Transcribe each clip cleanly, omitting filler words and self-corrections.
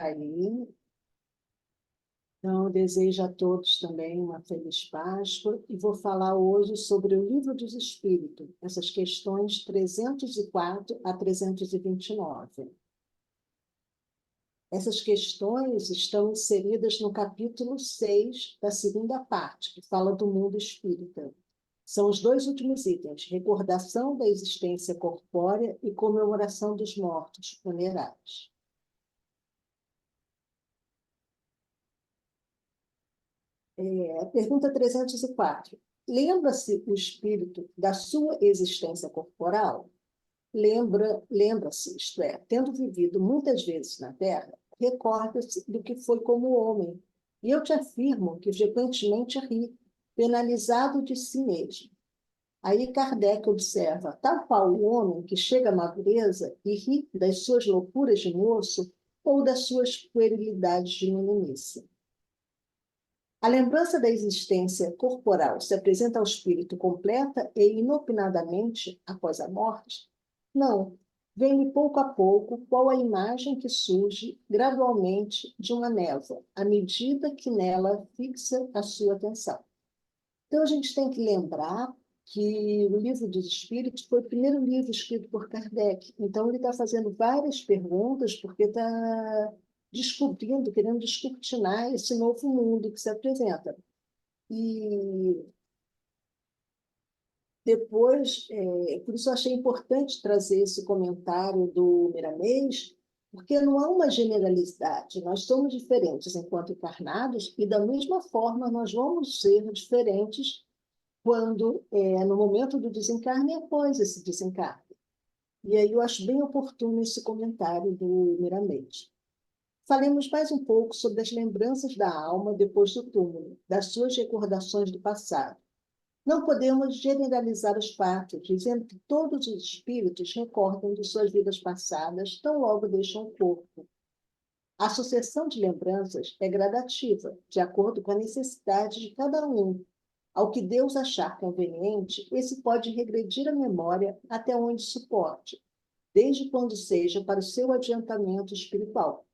aí. Então, eu desejo a todos também uma feliz Páscoa e vou falar hoje sobre o Livro dos Espíritos, essas questões 304 a 329. Essas questões estão inseridas no capítulo 6 da segunda parte, que fala do mundo espírita. São os dois últimos itens: recordação da existência corpórea e comemoração dos mortos funerais. Pergunta 304. Lembra-se o espírito da sua existência corporal? Lembra-se, isto é, tendo vivido muitas vezes na Terra, recorda-se do que foi como homem. E eu te afirmo que frequentemente ri, penalizado de si mesmo. Aí Kardec observa, tal qual o homem que chega à madureza e ri das suas loucuras de moço ou das suas puerilidades de meninice. A lembrança da existência corporal se apresenta ao espírito completa e inopinadamente após a morte? Não. Vem-lhe pouco a pouco qual a imagem que surge gradualmente de uma névoa, à medida que nela fixa a sua atenção. Então, a gente tem que lembrar que o Livro dos Espíritos foi o primeiro livro escrito por Kardec. Então, ele está fazendo várias perguntas, porque está descobrindo, querendo descortinar esse novo mundo que se apresenta. E depois, por isso eu achei importante trazer esse comentário do Miramês, porque não há uma generalidade. Nós somos diferentes enquanto encarnados e, da mesma forma, nós vamos ser diferentes quando, no momento do desencarne e após esse desencarne. E aí eu acho bem oportuno esse comentário do Miramês. Falemos mais um pouco sobre as lembranças da alma depois do túmulo, das suas recordações do passado. Não podemos generalizar os fatos, dizendo que todos os espíritos recordam de suas vidas passadas, tão logo deixam o corpo. A sucessão de lembranças é gradativa, de acordo com a necessidade de cada um. Ao que Deus achar conveniente, esse pode regredir a memória até onde suporte, desde quando seja para o seu adiantamento espiritual.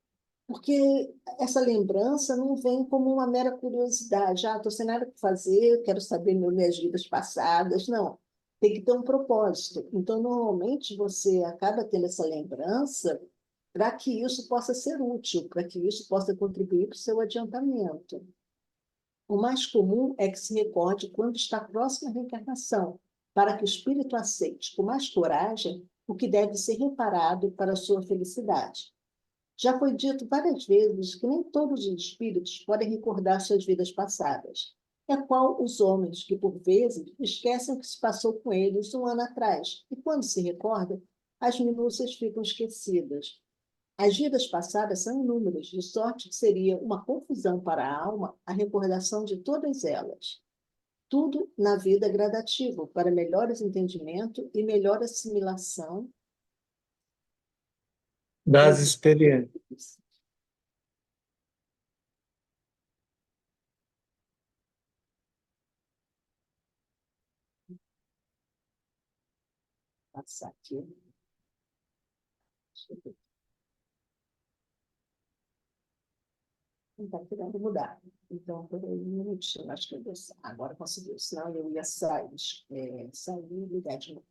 Porque essa lembrança não vem como uma mera curiosidade. Estou sem nada para fazer, quero saber minhas vidas passadas. Não, tem que ter um propósito. Então, normalmente, você acaba tendo essa lembrança para que isso possa ser útil, para que isso possa contribuir para o seu adiantamento. O mais comum é que se recorde quando está próximo à reencarnação, para que o espírito aceite com mais coragem o que deve ser reparado para a sua felicidade. Já foi dito várias vezes que nem todos os espíritos podem recordar suas vidas passadas. É qual os homens que, por vezes, esquecem o que se passou com eles um ano atrás, e quando se recorda, as minúcias ficam esquecidas. As vidas passadas são inúmeras, de sorte que seria uma confusão para a alma a recordação de todas elas. Tudo na vida é gradativo, para melhores entendimento e melhor assimilação das experiências. Passar aqui. Não está querendo mudar. Então, por aí, um minutinho, acho que eu agora conseguiu, senão eu ia sair e ligar de novo.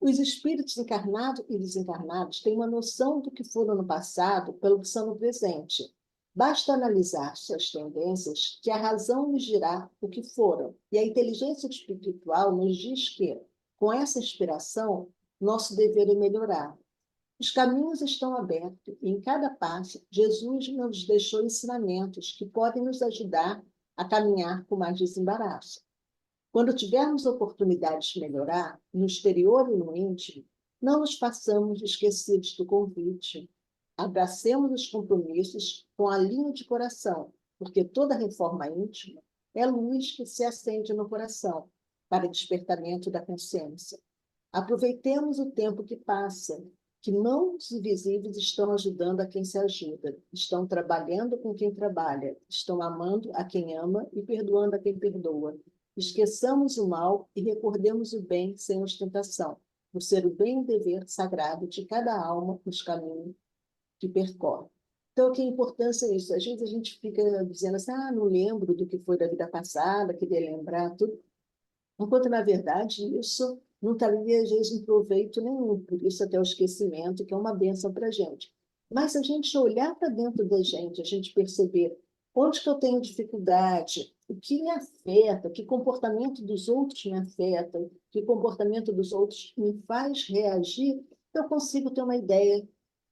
Os espíritos encarnados e desencarnados têm uma noção do que foram no passado pelo que são no presente. Basta analisar suas tendências que a razão nos dirá o que foram. E a inteligência espiritual nos diz que, com essa inspiração, nosso dever é melhorar. Os caminhos estão abertos e, em cada passo, Jesus nos deixou ensinamentos que podem nos ajudar a caminhar com mais desembaraço. Quando tivermos oportunidades de melhorar, no exterior e no íntimo, não nos façamos esquecidos do convite. Abracemos os compromissos com alinho de coração, porque toda reforma íntima é luz que se acende no coração para despertamento da consciência. Aproveitemos o tempo que passa, que mãos invisíveis estão ajudando a quem se ajuda, estão trabalhando com quem trabalha, estão amando a quem ama e perdoando a quem perdoa. Esqueçamos o mal e recordemos o bem sem ostentação, por ser o bem e o dever sagrado de cada alma nos caminhos que percorre. Então, que importância é isso? Às vezes a gente fica dizendo assim, não lembro do que foi da vida passada, queria lembrar tudo, enquanto, na verdade, isso não traria, às vezes, um proveito nenhum, por isso até o esquecimento, que é uma bênção para a gente. Mas se a gente olhar para dentro da gente, a gente perceber onde que eu tenho dificuldade, o que me afeta, que comportamento dos outros me afeta, que comportamento dos outros me faz reagir, eu consigo ter uma ideia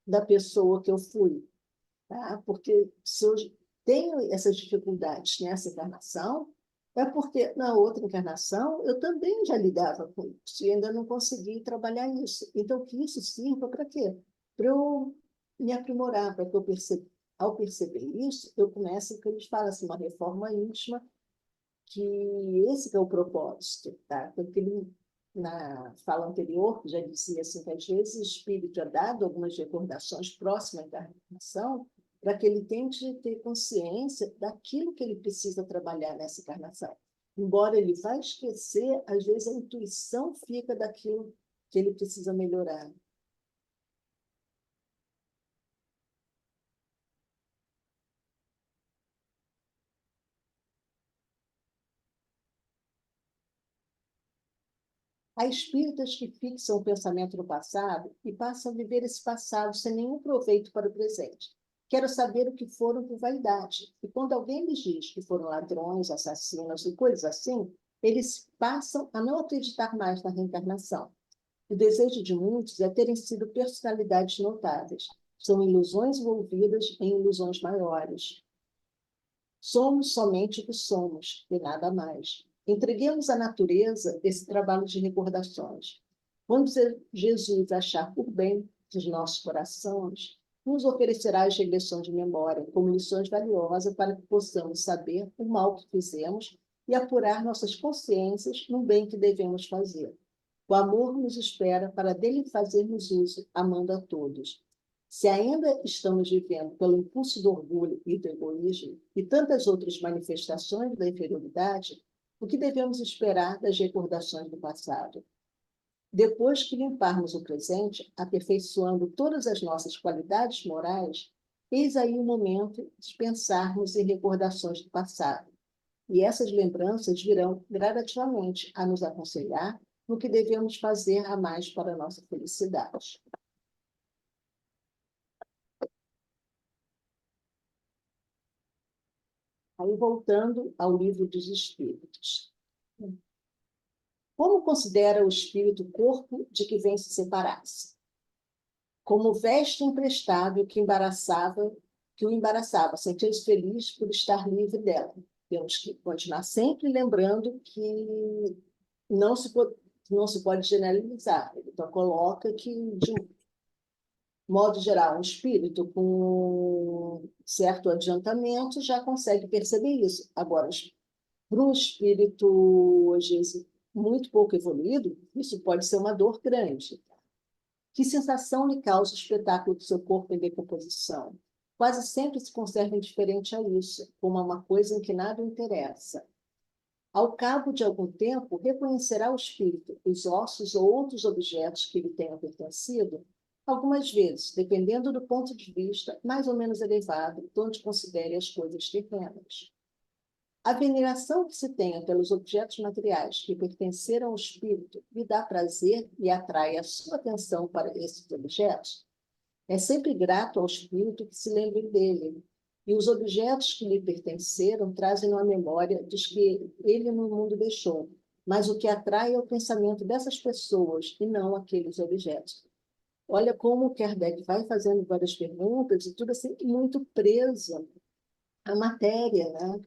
da pessoa que eu fui. Tá? Porque se eu tenho essas dificuldades nessa encarnação, é porque na outra encarnação eu também já lidava com isso e ainda não consegui trabalhar isso. Então, que isso sirva para quê? Para eu me aprimorar, para que eu perceba. Ao perceber isso, eu começo, o que eles falam assim, uma reforma íntima, que esse que é o propósito. Tá? Porque ele, na fala anterior, já dizia assim, que às vezes o espírito é dado algumas recordações próximas da encarnação, para que ele tente ter consciência daquilo que ele precisa trabalhar nessa encarnação. Embora ele vá esquecer, às vezes a intuição fica daquilo que ele precisa melhorar. Há espíritas que fixam o pensamento no passado e passam a viver esse passado sem nenhum proveito para o presente. Quero saber o que foram por vaidade. E quando alguém lhes diz que foram ladrões, assassinos e coisas assim, eles passam a não acreditar mais na reencarnação. O desejo de muitos é terem sido personalidades notáveis. São ilusões envolvidas em ilusões maiores. Somos somente o que somos e nada mais. Entreguemos à natureza esse trabalho de recordações. Quando Jesus achar por bem dos nossos corações, nos oferecerá as regressões de memória como lições valiosas para que possamos saber o mal que fizemos e apurar nossas consciências no bem que devemos fazer. O amor nos espera para dele fazermos uso, amando a todos. Se ainda estamos vivendo pelo impulso do orgulho e do egoísmo e tantas outras manifestações da inferioridade, o que devemos esperar das recordações do passado? Depois que limparmos o presente, aperfeiçoando todas as nossas qualidades morais, eis aí o momento de pensarmos em recordações do passado. E essas lembranças virão gradativamente a nos aconselhar no que devemos fazer a mais para a nossa felicidade. Aí, voltando ao livro dos Espíritos. Como considera o espírito o corpo de que vem se separar-se? Como veste emprestável que o embaraçava, sentia-se feliz por estar livre dela. Temos que continuar sempre lembrando que não se pode, não se pode generalizar. Então, coloca que, de modo geral, um espírito com certo adiantamento já consegue perceber isso. Agora, para um espírito, às vezes, muito pouco evoluído, isso pode ser uma dor grande. Que sensação lhe causa o espetáculo do seu corpo em decomposição? Quase sempre se conserva indiferente a isso, como a uma coisa em que nada o interessa. Ao cabo de algum tempo, reconhecerá o espírito os ossos ou outros objetos que lhe tenham pertencido, algumas vezes, dependendo do ponto de vista mais ou menos elevado, de onde considere as coisas terrenas. A veneração que se tenha pelos objetos materiais que pertenceram ao espírito lhe dá prazer e atrai a sua atenção para esses objetos. É sempre grato ao espírito que se lembre dele, e os objetos que lhe pertenceram trazem-no à memória dos que ele no mundo deixou, mas o que atrai é o pensamento dessas pessoas e não aqueles objetos. Olha como o Kardec vai fazendo várias perguntas e tudo assim muito preso à matéria, né?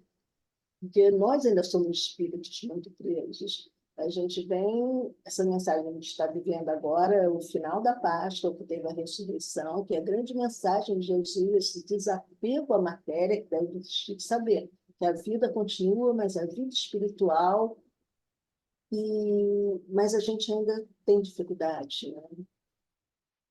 Porque nós ainda somos espíritos muito presos. A gente vem, essa mensagem que a gente está vivendo agora, o final da Páscoa, que teve a ressurreição, que é a grande mensagem de Jesus, esse desapego à matéria, que deve existir de saber que a vida continua, mas a vida espiritual, mas a gente ainda tem dificuldade, né?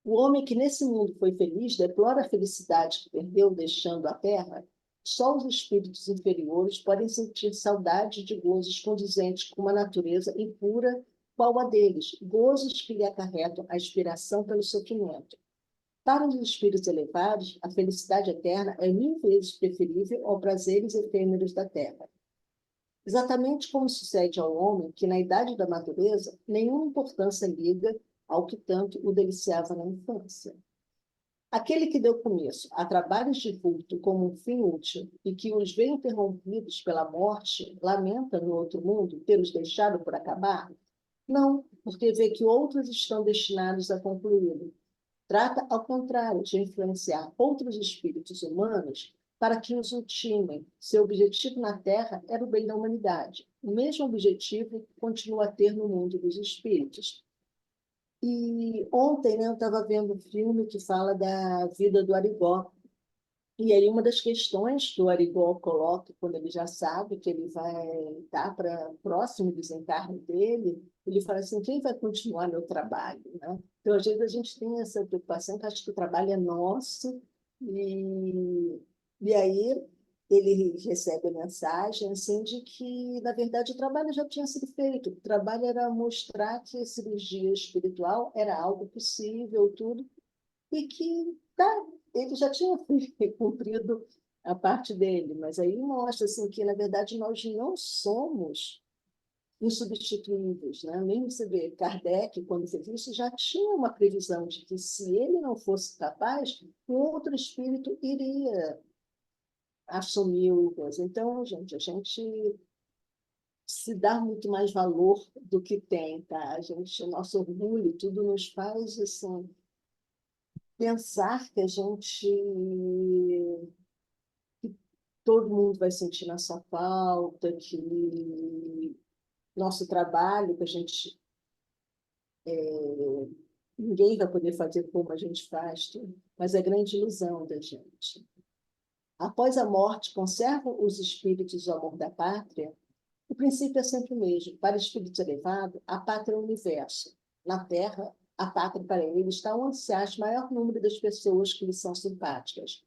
O homem que nesse mundo foi feliz deplora a felicidade que perdeu deixando a terra. Só os espíritos inferiores podem sentir saudade de gozos condizentes com uma natureza impura qual a deles, gozos que lhe acarretam a inspiração pelo sofrimento. Para os espíritos elevados, a felicidade eterna é 1000 vezes preferível aos prazeres efêmeros da terra. Exatamente como sucede ao homem que, na idade da madureza, nenhuma importância liga ao que tanto o deliciava na infância. Aquele que deu começo a trabalhos de vulto como um fim útil e que os vê interrompidos pela morte, lamenta no outro mundo ter-os deixado por acabar? Não, porque vê que outros estão destinados a concluí-lo. Trata, ao contrário, de influenciar outros espíritos humanos para que os ultimem. Seu objetivo na Terra era o bem da humanidade. O mesmo objetivo continua a ter no mundo dos espíritos. E ontem, né, eu estava vendo um filme que fala da vida do Arigó. E aí uma das questões que o Arigó coloca, quando ele já sabe que ele vai estar próximo do desencarne dele, ele fala assim, quem vai continuar meu trabalho? Né? Então, às vezes, a gente tem essa preocupação, que acho que o trabalho é nosso, e aí ele recebe a mensagem assim, de que, na verdade, o trabalho já tinha sido feito. O trabalho era mostrar que a cirurgia espiritual era algo possível, tudo, e que tá, ele já tinha cumprido a parte dele, mas aí mostra assim, que, na verdade, nós não somos insubstituíveis. Né? Mesmo você vê, Kardec, quando fez isso, já tinha uma previsão de que, se ele não fosse capaz, um outro espírito iria assumir o coisa. Então, gente, a gente se dá muito mais valor do que tem, tá? A gente, o nosso orgulho, tudo nos faz assim, pensar que a gente, que todo mundo vai sentir nossa falta, que nosso trabalho, que a gente, ninguém vai poder fazer como a gente faz, tudo. Mas é grande ilusão da gente. Após a morte, conservam os espíritos o amor da pátria? O princípio é sempre o mesmo. Para o espírito elevado, a pátria é o universo. Na Terra, a pátria para ele está onde se acha o maior número das pessoas que lhe são simpáticas.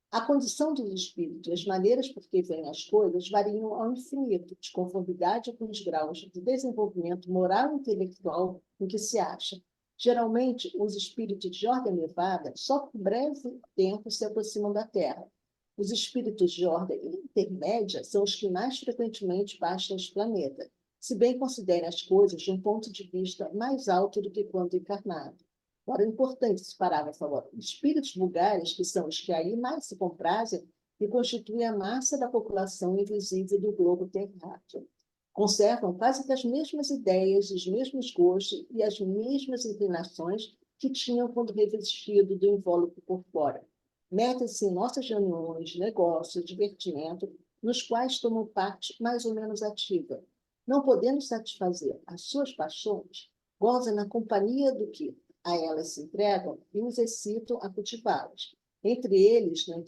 A condição dos espíritos e as maneiras por que veem as coisas variam ao infinito, de conformidade com os graus de desenvolvimento moral e intelectual em que se acha. Geralmente, os espíritos de ordem elevada só por breve tempo se aproximam da Terra. Os espíritos de ordem intermédia são os que mais frequentemente baixam os planetas, se bem considerem as coisas de um ponto de vista mais alto do que quando encarnado. Agora, é importante esse parágrafo agora. Espíritos vulgares, que são os que aí mais se comprazem, e constituem a massa da população invisível do globo terráqueo. Conservam quase que as mesmas ideias, os mesmos gostos e as mesmas inclinações que tinham quando revestido do invólucro corpóreo. Metem-se em nossas reuniões, negócios, divertimento, nos quais tomam parte mais ou menos ativa. Não podendo satisfazer as suas paixões, gozam na companhia do que a elas se entregam e os excitam a cultivá-las. Entre eles, no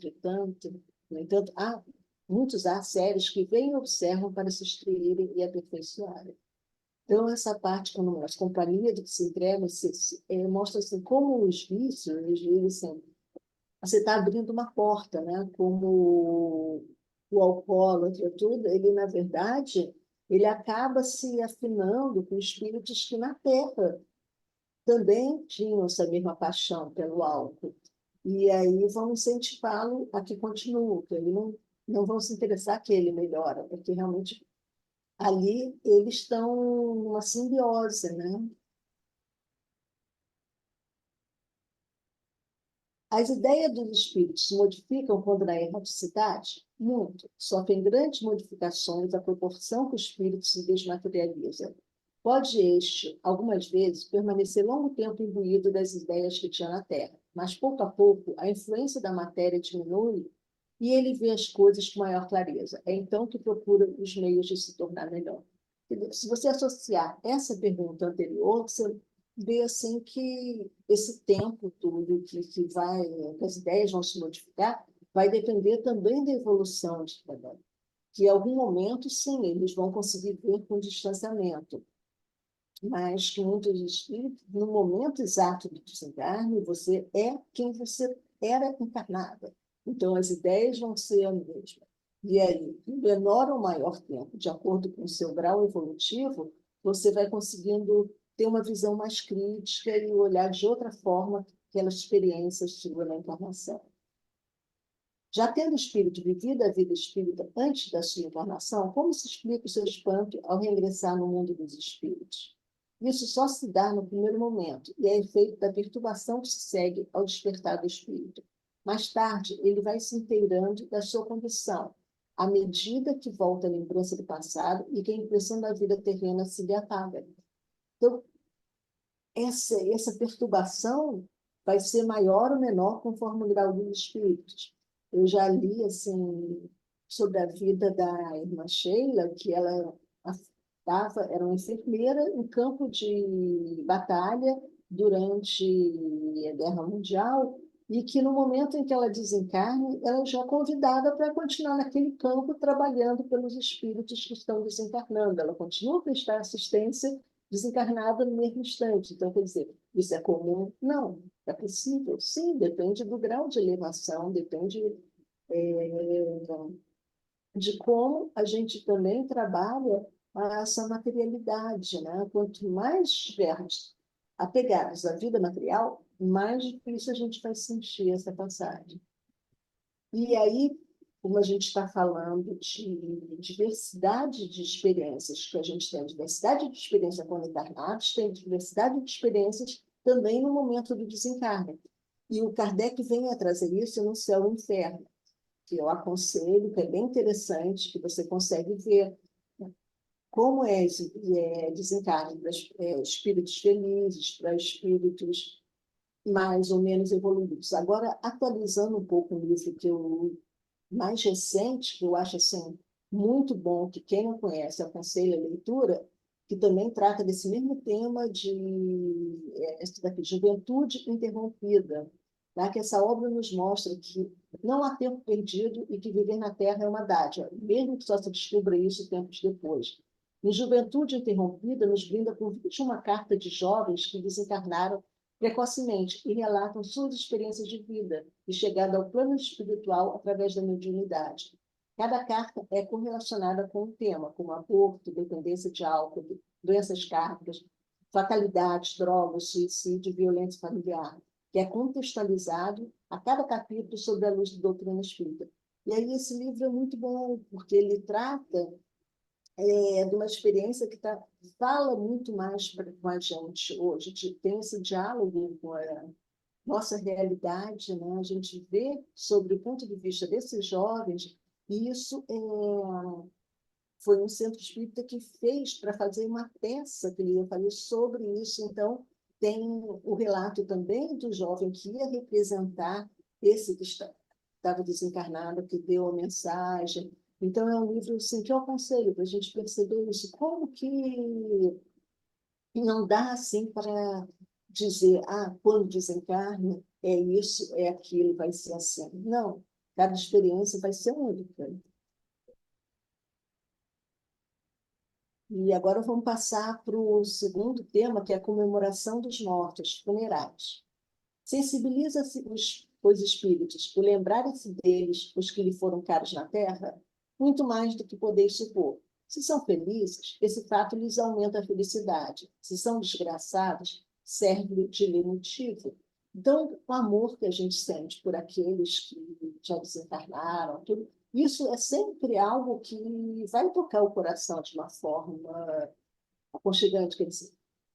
entanto, há séries que vêm e observam para se instruírem e aperfeiçoarem. Então, essa parte, quando as companhias do que se entregam, mostra assim, como os vícios, eles assim, você está abrindo uma porta, né? Como o alcoólatra, tudo, ele, na verdade, ele acaba se afinando com espíritos que na Terra também tinham essa mesma paixão pelo álcool. E aí vão incentivá-lo a que continue, que ele não vão se interessar que ele melhora, porque realmente ali eles estão numa simbiose, né? As ideias dos espíritos se modificam quando na erraticidade? Muito. Sofrem grandes modificações à proporção que o espírito se desmaterializa. Pode este, algumas vezes, permanecer longo tempo imbuído das ideias que tinha na Terra, mas pouco a pouco a influência da matéria diminui e ele vê as coisas com maior clareza. É então que procura os meios de se tornar melhor. Se você associar essa pergunta anterior, você vê assim que esse tempo todo que as ideias vão se modificar, vai depender também da evolução de cada um. Que em algum momento, sim, eles vão conseguir ver com distanciamento, mas que muitos espíritos, no momento exato do desencarne, você é quem você era encarnada. Então, as ideias vão ser as mesmas. E aí, em menor ou maior tempo, de acordo com o seu grau evolutivo, você vai conseguindo ter uma visão mais crítica e olhar de outra forma aquela experiência sua na encarnação. Já tendo o espírito vivido a vida espírita antes da sua encarnação, como se explica o seu espanto ao regressar no mundo dos espíritos? Isso só se dá no primeiro momento, e é efeito da perturbação que se segue ao despertar do espírito. Mais tarde, ele vai se inteirando da sua condição, à medida que volta a lembrança do passado e que a impressão da vida terrena se lhe apaga. Então, essa perturbação vai ser maior ou menor conforme o grau dos espíritos. Eu já li assim, sobre a vida da irmã Sheila, que ela era uma enfermeira em campo de batalha durante a Guerra Mundial, e que no momento em que ela desencarne, ela já é convidada para continuar naquele campo trabalhando pelos espíritos que estão desencarnando. Ela continua a prestar assistência desencarnada no mesmo instante. Então, quer dizer, isso é comum? Não. É possível? Sim, depende do grau de elevação, depende de como a gente também trabalha essa materialidade, né? Quanto mais estivermos apegados à vida material, mais difícil a gente vai sentir essa passagem. E aí, como a gente está falando de diversidade de experiências, que a gente tem diversidade de experiência quando encarnados, tem diversidade de experiências também no momento do desencarne. E o Kardec vem a trazer isso no Céu e Inferno, que eu aconselho, que é bem interessante, que você consegue ver como é esse desencarne para espíritos felizes, para espíritos mais ou menos evoluídos. Agora, atualizando um pouco o livro que eu mais recente, que eu acho assim, muito bom, que quem não conhece aconselho a leitura, que também trata desse mesmo tema de juventude interrompida, tá? Que essa obra nos mostra que não há tempo perdido e que viver na Terra é uma dádiva, mesmo que só se descubra isso tempos depois. Em Juventude Interrompida, nos brinda com 21 cartas de jovens que desencarnaram precocemente e relatam suas experiências de vida e chegada ao plano espiritual através da mediunidade. Cada carta é correlacionada com um tema, como aborto, dependência de álcool, doenças cárnicas, fatalidades, drogas, suicídio e violência familiar, que é contextualizado a cada capítulo sob a luz da doutrina espírita. E aí esse livro é muito bom, porque ele trata de uma experiência que fala muito mais com a gente hoje. A gente tem esse diálogo com a nossa realidade, né? A gente vê sobre o ponto de vista desses jovens, e isso foi um centro espírita que fez para fazer uma peça que ele ia fazer sobre isso. Então, tem o relato também do jovem que ia representar esse que estava desencarnado, que deu a mensagem. Então, é um livro assim, que eu aconselho para a gente perceber isso. Como que não dá assim para dizer, quando desencarne, é isso, é aquilo, vai ser assim. Não, cada experiência vai ser única. E agora vamos passar para o segundo tema, que é a comemoração dos mortos, funerais. Sensibiliza-se os espíritos por lembrarem-se deles, os que lhe foram caros na terra, muito mais do que podeis supor. Se são felizes, esse fato lhes aumenta a felicidade. Se são desgraçados, serve de motivo. Então, o amor que a gente sente por aqueles que já desencarnaram, tudo, isso é sempre algo que vai tocar o coração de uma forma aconchegante, quer dizer,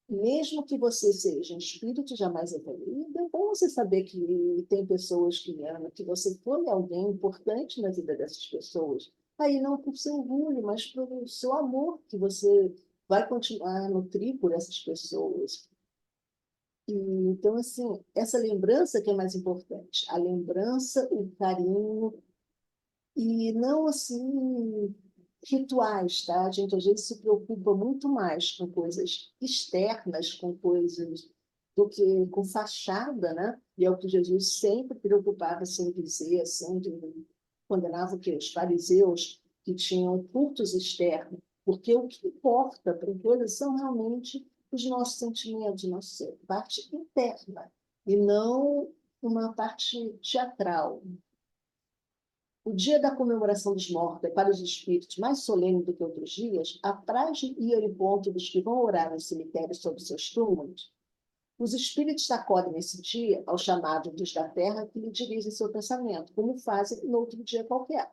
mesmo que você seja um espírito jamais evoluído, é bom você saber que tem pessoas que amam, que você foi alguém importante na vida dessas pessoas. Aí não por seu orgulho, mas pelo seu amor, que você vai continuar a nutrir por essas pessoas. E, então, assim, essa lembrança que é mais importante, a lembrança, o carinho, e não assim rituais, tá? A gente às vezes se preocupa muito mais com coisas externas, com coisas do que com fachada, né? E é o que Jesus sempre preocupava, sempre dizia, sempre condenava o quê? Os fariseus que tinham cultos externos, porque o que importa para coisas são realmente os nossos sentimentos, nossa parte interna, e não uma parte teatral. O dia da comemoração dos mortos é para os espíritos mais solene do que outros dias, apraz ir ao encontro dos que vão orar no cemitério sobre seus túmulos. Os espíritos acodem nesse dia ao chamado dos da Terra que lhe dirigem seu pensamento, como fazem no outro dia qualquer.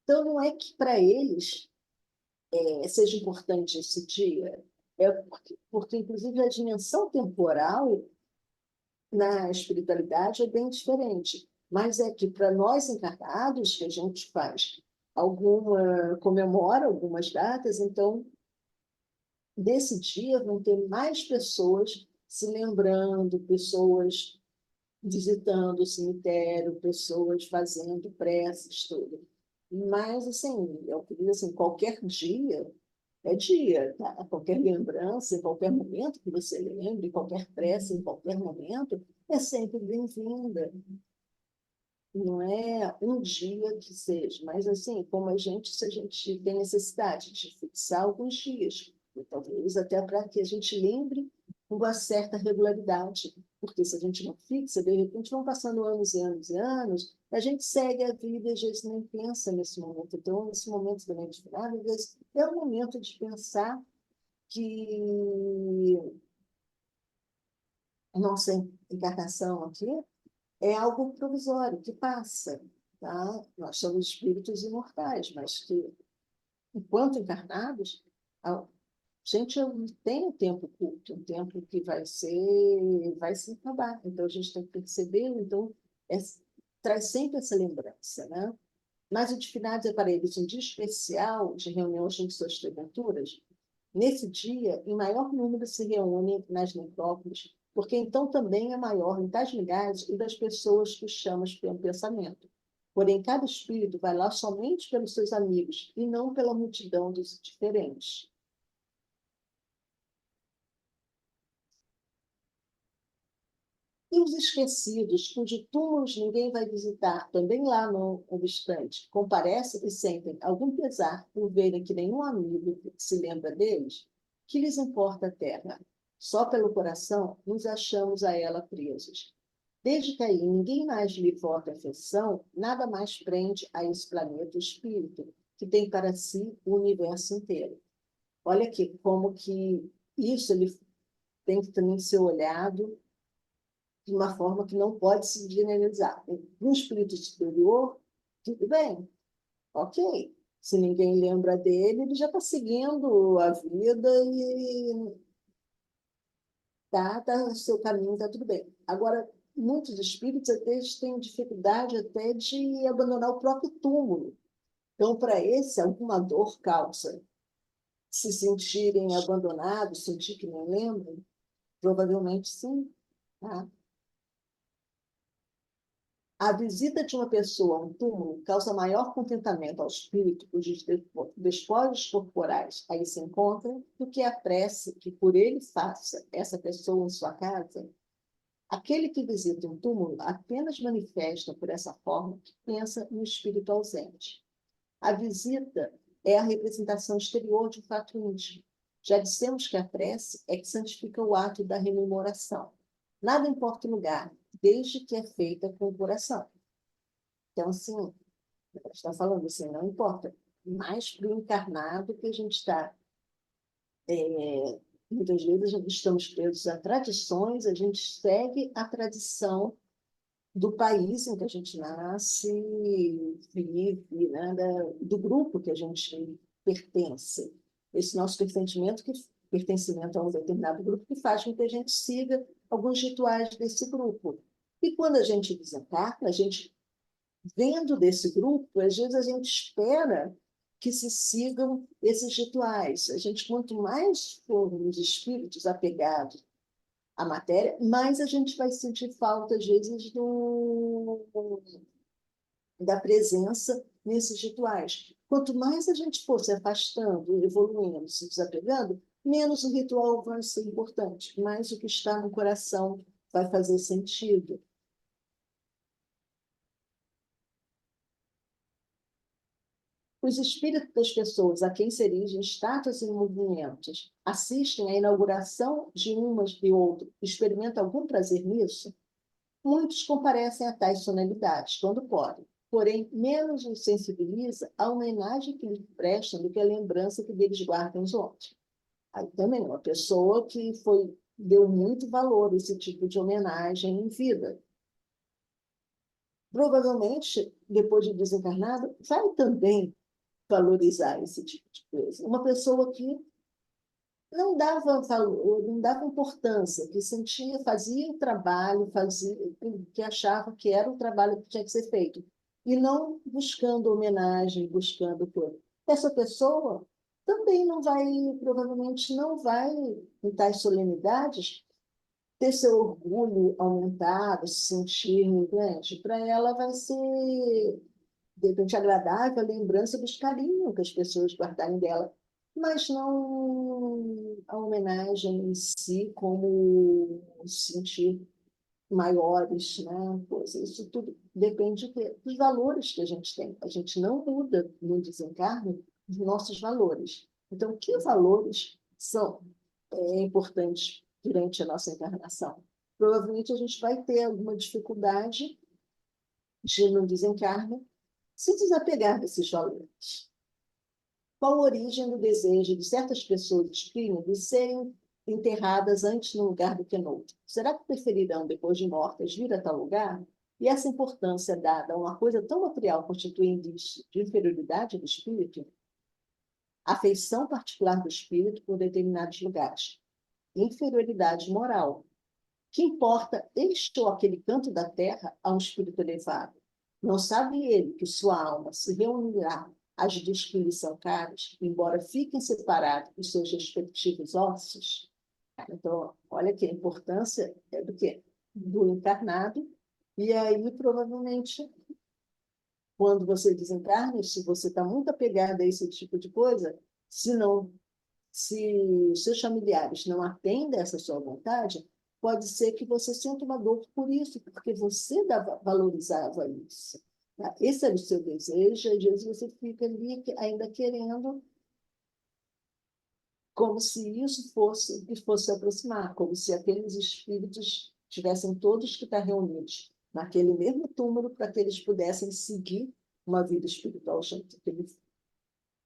Então, não é que para eles seja importante esse dia, porque, inclusive, a dimensão temporal na espiritualidade é bem diferente. Mas é que para nós encarnados, que a gente faz comemora algumas datas, então, desse dia vão ter mais pessoas se lembrando, pessoas visitando o cemitério, pessoas fazendo preces, tudo. Mas, assim, eu queria assim, qualquer dia é dia, tá? Qualquer lembrança, em qualquer momento que você lembre, qualquer prece, em qualquer momento, é sempre bem-vinda. Não é um dia que seja, mas assim, como se a gente tem necessidade de fixar alguns dias, e talvez até para que a gente lembre com uma certa regularidade, porque se a gente não fixa, de repente vão passando anos e anos e anos, a gente segue a vida e às vezes nem pensa nesse momento. Então, nesse momento também de final, às vezes é o momento de pensar que a nossa encarnação aqui é algo provisório, que passa. Tá? Nós somos espíritos imortais, mas que, enquanto encarnados, a gente tem um tempo curto, um tempo que vai se acabar. Então, a gente tem que perceber, então, é, traz sempre essa lembrança. Né? Mas o de finados é para eles um dia especial de reunião de suas aventuras. Nesse dia, em maior número se reúnem nas necrópolis, porque então também é maior em tais lugares e das pessoas que chamas pelo pensamento. Porém, cada espírito vai lá somente pelos seus amigos e não pela multidão dos diferentes. E os esquecidos, cujos túmulos ninguém vai visitar, também lá não obstante, comparecem e sentem algum pesar por verem que nenhum amigo se lembra deles, que lhes importa a terra? Só pelo coração nos achamos a ela presos. Desde que aí ninguém mais lhe forte afeição, nada mais prende a esse planeta o espírito, que tem para si o universo inteiro. Olha aqui, como que isso ele tem que também ser olhado de uma forma que não pode se generalizar. No espírito superior, tudo bem, ok. Se ninguém lembra dele, ele já está seguindo a vida e tá seu caminho, está tudo bem. Agora, muitos espíritos até têm dificuldade até de abandonar o próprio túmulo. Então, para esse, alguma dor causa. Se sentirem abandonados, sentir que não lembram, provavelmente sim. Tá? A visita de uma pessoa a um túmulo causa maior contentamento ao espírito cujos despojos corporais aí se encontram do que a prece que por ele faça essa pessoa em sua casa. Aquele que visita um túmulo apenas manifesta por essa forma que pensa no espírito ausente. A visita é a representação exterior de um fato íntimo. Já dissemos que a prece é que santifica o ato da rememoração. Nada importa o lugar, desde que é feita com o coração. Então, assim, a gente está falando assim, não importa. Mais para o encarnado que a gente está. Muitas vezes estamos presos a tradições, a gente segue a tradição do país em que a gente nasce, vive, né, do grupo que a gente pertence. Esse nosso pertencimento a um determinado grupo que faz com que a gente siga alguns rituais desse grupo. E quando a gente desencarna, a gente, vendo desse grupo, às vezes a gente espera que se sigam esses rituais. A gente, quanto mais formos espíritos apegados a matéria, mas a gente vai sentir falta, às vezes, da presença nesses rituais. Quanto mais a gente for se afastando, evoluindo, se desapegando, menos o ritual vai ser importante, mais o que está no coração vai fazer sentido. Os espíritos das pessoas a quem se erigem estátuas e movimentos assistem à inauguração de umas e outras, experimentam algum prazer nisso? Muitos comparecem a tais solenidades, quando podem, porém, menos os sensibiliza a homenagem que lhes prestam do que a lembrança que deles guardam os outros. Aí também, uma pessoa que foi deu muito valor a esse tipo de homenagem em vida. Provavelmente, depois de desencarnado, vai também valorizar esse tipo de coisa. Uma pessoa que não dava valor, não dava importância, que sentia, fazia o trabalho, fazia que achava que era o trabalho que tinha que ser feito, e não buscando homenagem, buscando coisa. Essa pessoa também não vai, provavelmente não vai, em tais solenidades, ter seu orgulho aumentado, se sentir grande. Para ela vai ser, de repente, agradável a lembrança dos carinhos que as pessoas guardarem dela, mas não a homenagem em si como se sentir maiores, né? Pois isso tudo depende dos valores que a gente tem. A gente não muda no desencarne os nossos valores. Então, que valores são importantes durante a nossa encarnação? Provavelmente a gente vai ter alguma dificuldade de, no desencarne, se desapegar desses valores. Qual a origem do desejo de certas pessoas espíritas de serem enterradas antes num lugar do que no outro? Será que preferirão, depois de mortas, vir a tal lugar? E essa importância dada a uma coisa tão material constitui indício de inferioridade do espírito? Afeição particular do espírito por determinados lugares. Inferioridade moral. Que importa este ou aquele canto da terra a um espírito elevado? Não sabe ele que sua alma se reunirá às dos que lhe são caros, embora fiquem separados dos seus respectivos ossos? Então, olha que a importância é do quê? Do encarnado. E aí, provavelmente, quando você desencarna, se você está muito apegado a esse tipo de coisa, se não, se seus familiares não atendem a essa sua vontade, pode ser que você sinta uma dor por isso, porque você valorizava isso. Tá? Esse era o seu desejo, e às vezes você fica ali ainda querendo, como se isso fosse que fosse se aproximar, como se aqueles espíritos tivessem todos que estar reunidos naquele mesmo túmulo para que eles pudessem seguir uma vida espiritual junto,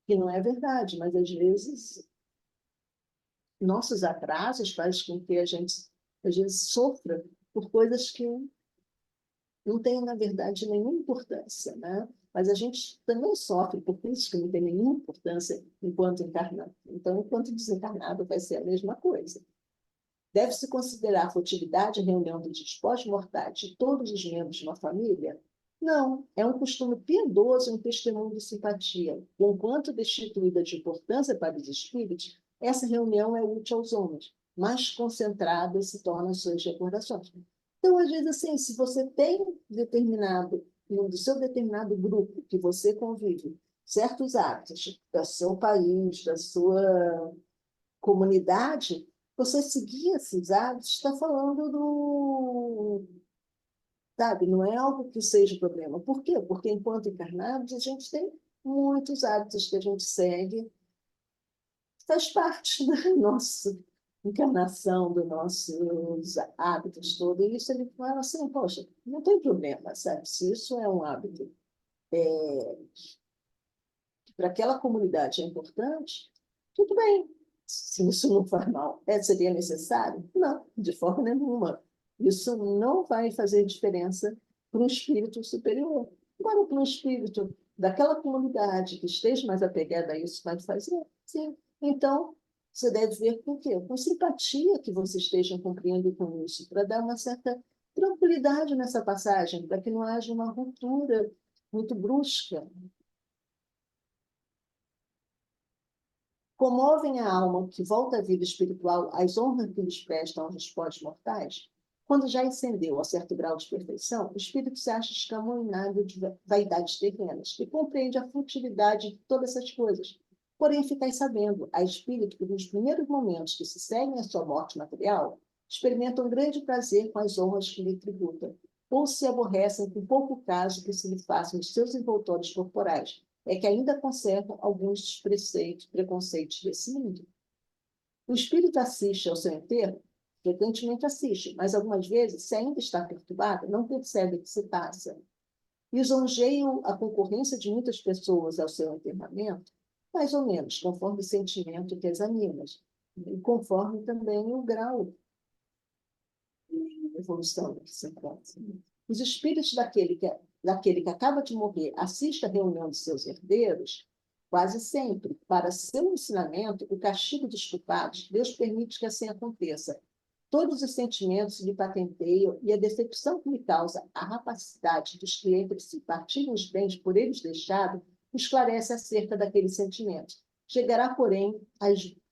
que não é verdade, mas às vezes nossos atrasos fazem com que a gente, às vezes, sofra por coisas que não têm, na verdade, nenhuma importância, né? Mas a gente também sofre por coisas que não têm nenhuma importância enquanto encarnado. Então, enquanto desencarnado, vai ser a mesma coisa. Deve-se considerar a futilidade a reunião dos despojos mortais de todos os membros de uma família? Não, é um costume piedoso e um testemunho de simpatia. Conquanto destituída de importância para os espíritos, essa reunião é útil aos homens, mais concentrada se tornam suas recordações. Então, às vezes, assim, se você tem determinado, no seu determinado grupo que você convive, certos hábitos do seu país, da sua comunidade, você seguir esses hábitos, está falando do. Sabe, não é algo que seja problema. Por quê? Porque, enquanto encarnados, a gente tem muitos hábitos que a gente segue, faz parte da nossa encarnação, dos nossos hábitos todos. E isso ele fala assim: poxa, não tem problema, sabe? Se isso é um hábito que para aquela comunidade é importante, tudo bem. Se isso não faz mal, seria necessário? Não, de forma nenhuma. Isso não vai fazer diferença para um espírito superior. Agora, para um espírito daquela comunidade que esteja mais apegado a isso, vai fazer? Sim. Então, você deve ver com quê? Com simpatia que você esteja cumprindo com isso, para dar uma certa tranquilidade nessa passagem, para que não haja uma ruptura muito brusca. Comovem a alma que volta à vida espiritual as honras que lhes prestam aos despojos mortais? Quando já ascendeu a certo grau de perfeição, o espírito se acha escamoinado de vaidades terrenas e compreende a futilidade de todas essas coisas. Porém, ficai sabendo, há espírito que nos primeiros momentos que se seguem à sua morte material, experimentam grande prazer com as honras que lhe tributam, ou se aborrecem com pouco caso que se lhe façam os seus envoltórios corporais, é que ainda conservam alguns dos preconceitos desse mundo. O espírito assiste ao seu enterro, frequentemente assiste, mas algumas vezes, se ainda está perturbado, não percebe o que se passa. Lisonjeiam a concorrência de muitas pessoas ao seu enterramento, mais ou menos, conforme o sentimento que as anima, e conforme também o grau evolução que se encontra. Os espíritos daquele que acaba de morrer assiste à reunião de seus herdeiros, quase sempre, para seu ensinamento, o castigo dos culpados, Deus permite que assim aconteça. Todos os sentimentos lhe patenteiam e a decepção que lhe causa a rapacidade dos que entre si partilham os bens por eles deixados esclarece acerca daqueles sentimentos. Chegará, porém,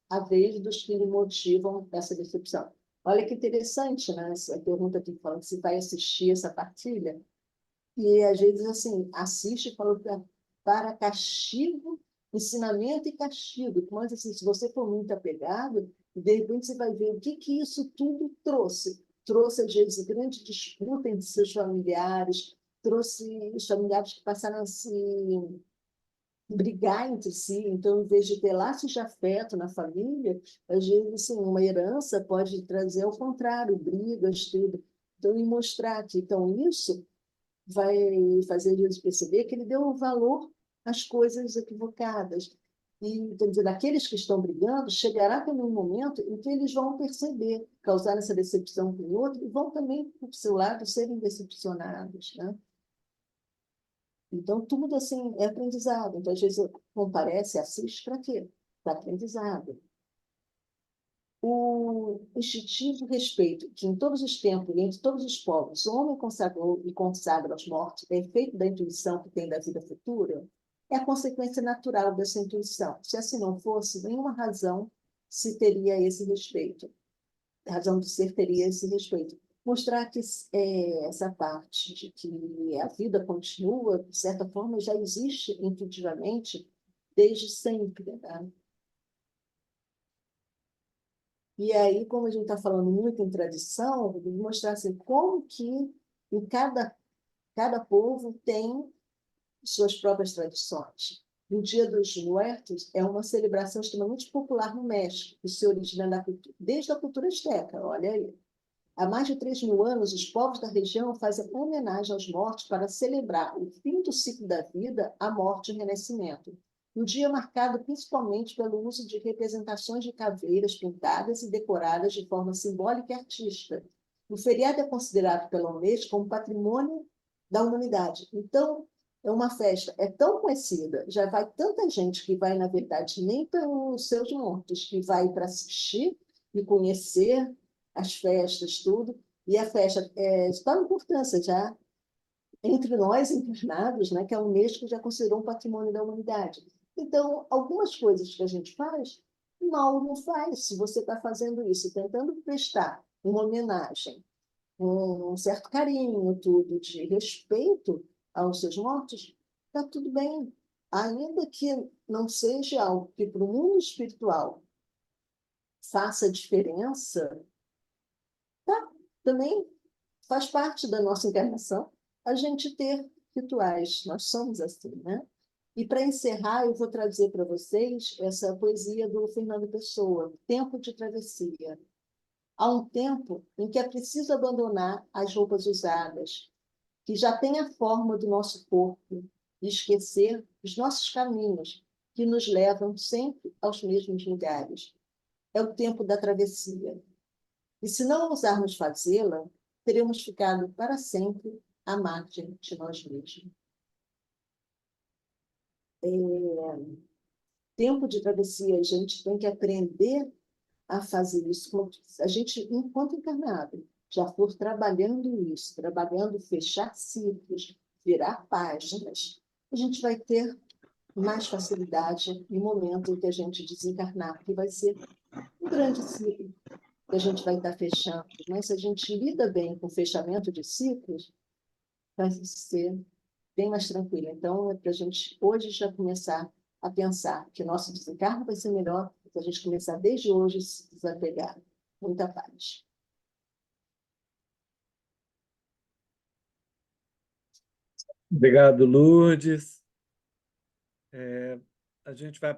a vez dos que lhe motivam essa decepção. Olha que interessante, né? Essa pergunta que fala se vai assistir essa partilha. E, às vezes, assim, assiste e fala para castigo, ensinamento e castigo. Mas, assim, se você for muito apegado, de repente você vai ver o que isso tudo trouxe. Trouxe, às vezes, grande disputa entre seus familiares, trouxe os familiares que passaram a se brigar entre si. Então, em vez de ter laços de afeto na família, às vezes, assim, uma herança pode trazer ao contrário, brigas, tudo. Então, e mostrar que, então, isso vai fazer eles perceber que ele deu um valor às coisas equivocadas. E, quer dizer, aqueles que estão brigando, chegará também um momento em que eles vão perceber, causar essa decepção com o outro, e vão também, por seu lado, serem decepcionados, né? Então, tudo assim é aprendizado. Então, às vezes, comparece, assiste para quê? Para aprendizado. O instintivo respeito que, em todos os tempos e entre todos os povos, o homem consagrou e consagra aos mortos, é efeito da intuição que tem da vida futura, é a consequência natural dessa intuição. Se assim não fosse, nenhuma razão se teria esse respeito. A razão de ser teria esse respeito. Mostrar que essa parte de que a vida continua, de certa forma, já existe intuitivamente desde sempre, né? E aí, como a gente está falando muito em tradição, eu vou mostrar assim, como que em cada povo tem suas próprias tradições. O Dia dos Muertos é uma celebração extremamente popular no México, que se origina desde a cultura asteca, olha aí. Há mais de 3.000 anos, os povos da região fazem homenagem aos mortos para celebrar o fim do ciclo da vida, a morte e o renascimento. O dia é marcado principalmente pelo uso de representações de caveiras pintadas e decoradas de forma simbólica e artística. O feriado é considerado pela Unesco como patrimônio da humanidade. Então, é uma festa, é tão conhecida, já vai tanta gente que vai, na verdade, nem pelos seus mortos, que vai para assistir e conhecer as festas, tudo, e a festa é de tal importância já entre nós encarnados, né, que a Unesco já considerou um patrimônio da humanidade. Então, algumas coisas que a gente faz, mal não faz se você está fazendo isso, tentando prestar uma homenagem, um certo carinho, tudo, de respeito aos seus mortos, está tudo bem. Ainda que não seja algo que para o mundo espiritual faça diferença, tá, também faz parte da nossa encarnação a gente ter rituais. Nós somos assim, né? E para encerrar, eu vou trazer para vocês essa poesia do Fernando Pessoa, Tempo de Travessia. Há um tempo em que é preciso abandonar as roupas usadas, que já têm a forma do nosso corpo, e esquecer os nossos caminhos, que nos levam sempre aos mesmos lugares. É o tempo da travessia. E se não ousarmos fazê-la, teremos ficado para sempre à margem de nós mesmos. Tempo de travessia, a gente tem que aprender a fazer isso. A gente, enquanto encarnado, já for trabalhando isso, trabalhando fechar ciclos, virar páginas, a gente vai ter mais facilidade no momento em que a gente desencarnar, que vai ser um grande ciclo que a gente vai estar fechando. Mas se a gente lida bem com o fechamento de ciclos, vai ser bem mais tranquilo. Então, é para a gente hoje já começar a pensar que nosso desencarno vai ser melhor se a gente começar desde hoje a se desapegar. Muita paz. Obrigado, Lourdes. A gente vai